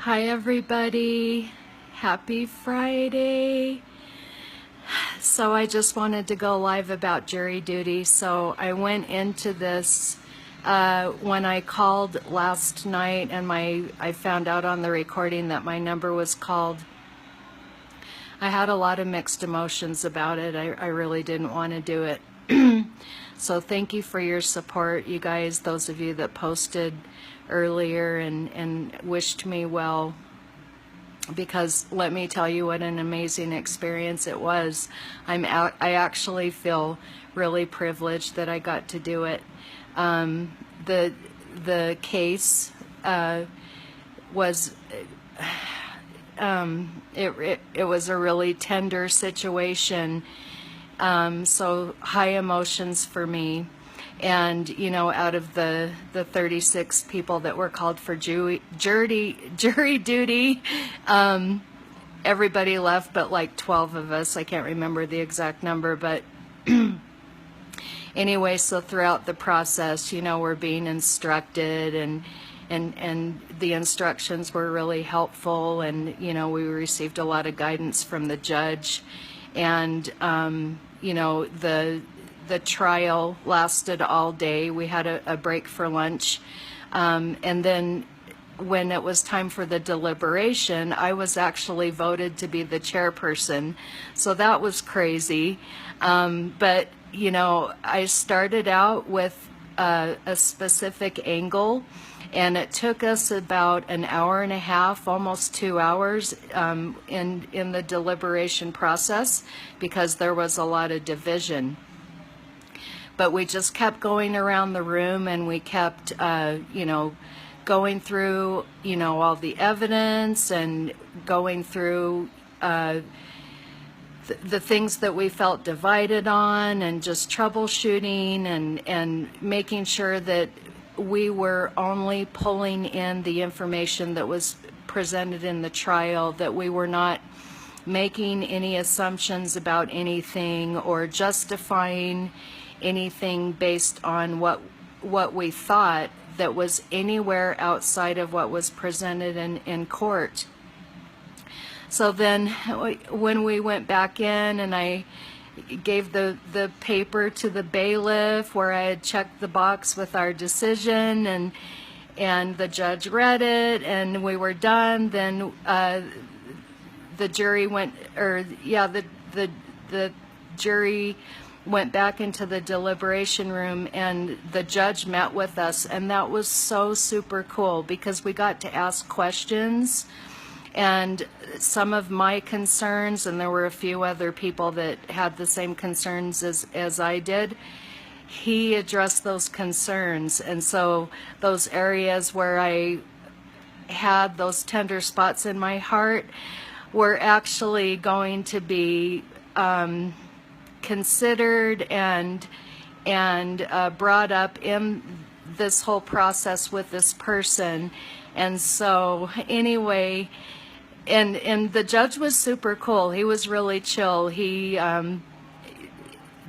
Hi everybody, happy Friday. So I just wanted to go live about jury duty. So I went into this when I called last night and I found out on the recording that my number was called. I had a lot of mixed emotions about it. I really didn't want to do it. So thank you for your support, you guys, those of you that posted earlier and wished me well, because let me tell you what an amazing experience it was. I actually feel really privileged that I got to do it. The case was it was a really tender situation. So high emotions for me. And, you know, out of the 36 people that were called for jury duty, everybody left but like 12 of us. I can't remember the exact number, but anyway, so throughout the process, you know, we're being instructed and the instructions were really helpful, and, you know, we received a lot of guidance from the judge. And, you know, the trial lasted all day. We had a break for lunch. And then when it was time for the deliberation, I was actually voted to be the chairperson. So that was crazy. But, you know, I started out with a specific angle, and it took us about an hour and a half, almost 2 hours, in the deliberation process, because there was a lot of division. But we just kept going around the room, and we kept, you know, going through, you know, all the evidence and going through the things that we felt divided on, and just troubleshooting and making sure that we were only pulling in the information that was presented in the trial, that we were not making any assumptions about anything or justifying anything based on what we thought that was anywhere outside of what was presented in court. So then when we went back in, and I gave the paper to the bailiff where I had checked the box with our decision, and the judge read it, and we were done, then the jury went, the jury went back into the deliberation room, and the judge met with us, and that was so super cool because we got to ask questions. And some of my concerns, and there were a few other people that had the same concerns as I did, he addressed those concerns. And so those areas where I had those tender spots in my heart were actually going to be considered and brought up in this whole process with this person. And so anyway, and the judge was super cool. He was really chill. He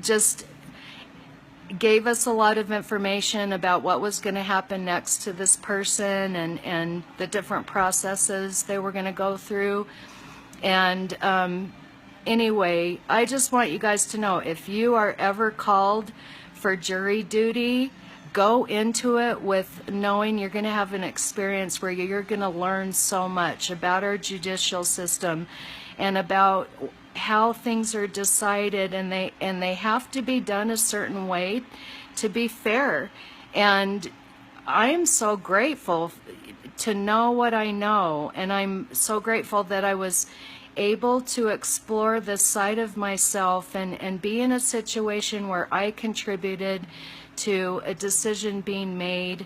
just gave us a lot of information about what was going to happen next to this person, and the different processes they were going to go through. And anyway, I just want you guys to know, if you are ever called for jury duty, go into it with knowing you're going to have an experience where you're going to learn so much about our judicial system and about how things are decided, and they have to be done a certain way to be fair. And I am so grateful to know what I know, and I'm so grateful that I was able to explore this side of myself and be in a situation where I contributed to a decision being made.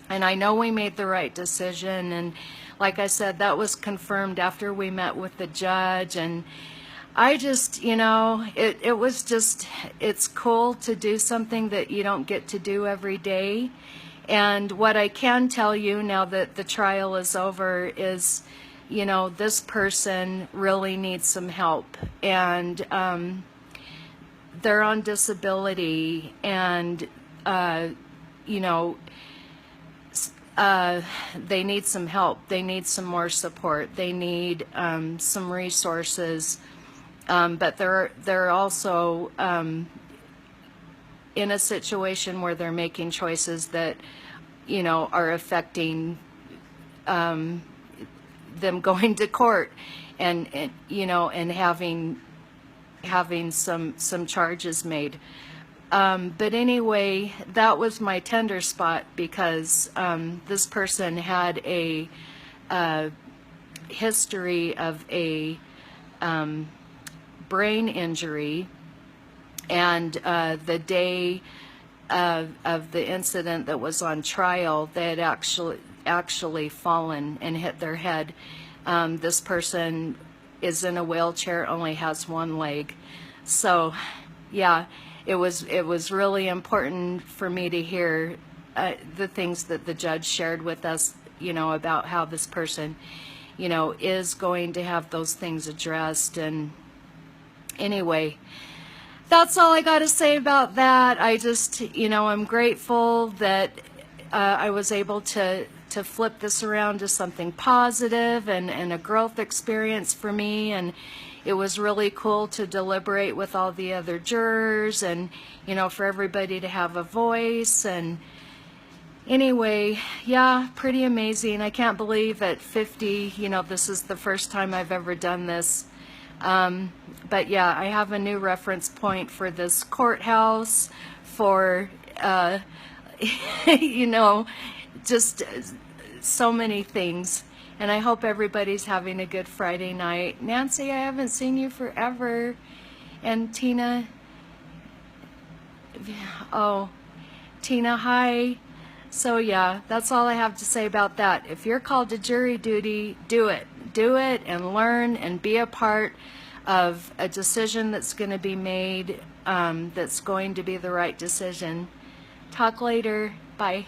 And I know we made the right decision, and like I said, that was confirmed after we met with the judge. And I just, you know, it was just, it's cool to do something that you don't get to do every day. And what I can tell you now that the trial is over is, you know, this person really needs some help, and they're on disability, and you know, they need some help. They need some more support. They need some resources. But they're also in a situation where they're making choices that, you know, are affecting them going to court and you know, and having some charges made. But anyway, that was my tender spot because this person had a history of a brain injury, and the day of the incident that was on trial, they had actually fallen and hit their head. This person is in a wheelchair, only has one leg. So yeah, it was really important for me to hear the things that the judge shared with us, you know, about how this person, you know, is going to have those things addressed. And anyway, that's all I got to say about that. I just, you know, I'm grateful that I was able to flip this around to something positive and a growth experience for me. And it was really cool to deliberate with all the other jurors and, you know, for everybody to have a voice. And anyway, yeah, pretty amazing. I can't believe at 50, you know, this is the first time I've ever done this. But yeah, I have a new reference point for this courthouse, for, you know, just so many things. And I hope everybody's having a good Friday night. Nancy, I haven't seen you forever. And Tina, oh, Tina, hi. So yeah, that's all I have to say about that. If you're called to jury duty, do it. Do it and learn and be a part of a decision that's going to be made, that's going to be the right decision. Talk later. Bye.